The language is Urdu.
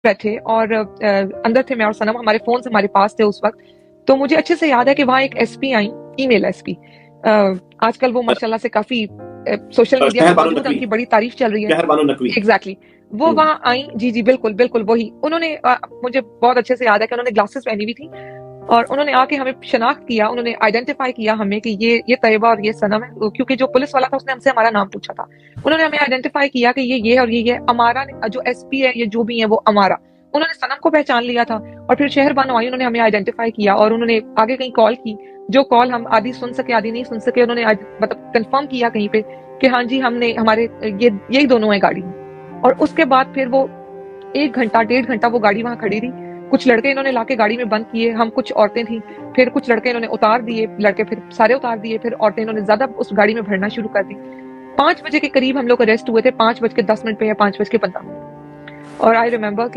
بیٹھے اور اندر تھے میں اور سنم, ہمارے فونز ہمارے پاس تھے اس وقت. تو مجھے اچھے سے یاد ہے کہ وہاں ایک ایس پی آئی, فیمیل ایس پی, آج کل وہ ماشاءاللہ سے کافی سوشل میڈیا پہ موجود ہے, ان کی بڑی تعریف چل رہی ہے. ایگزیکٹلی وہ وہاں آئیں, جی جی بالکل بالکل وہی. انہوں نے مجھے بہت اچھے سے یاد ہے کہ انہوں نے گلاسز پہنی ہوئی تھی اور انہوں نے آ کے ہمیں شناخت کیا, انہوں نے آئیڈینٹیفائی کیا ہمیں کہ یہ طیبہ اور یہ سنم ہے, کیونکہ جو پولیس والا تھا اس نے ہم سے ہمارا نام پوچھا تھا. انہوں نے ہمیں آئیڈینٹیفائی کیا کہ یہ اور یہ ہمارا جو ایس پی ہے, یہ جو بھی ہے وہ ہمارا. انہوں نے سنم کو پہچان لیا تھا اور پھر شہر بانو آئی, انہوں نے ہمیں آئیڈینٹیفائی کیا اور انہوں نے آگے کہیں کال کی. جو کال ہم آدھی سن سکے آدھی نہیں سن سکے, انہوں نے مطلب کنفرم کیا کہیں پہ کہ ہاں جی ہم نے ہمارے یہی دونوں ہیں گاڑی. اور اس کے بعد پھر وہ 1 گھنٹہ 1.5 گھنٹہ وہ گاڑی وہاں کھڑی رہی. کچھ لڑکے انہوں نے لا کے گاڑی میں بند کیے, ہم کچھ عورتیں تھیں, پھر کچھ لڑکے انہوں نے اتار دیے, لڑکے پھر سارے اتار دیے, پھر عورتیں انہوں نے زیادہ اس گاڑی میں بھرنا شروع کر دی. 5 بجے کے قریب ہم لوگ اریسٹ ہوئے تھے, 5:10 پہ یا 5:15. اور آئی ریممبر کہ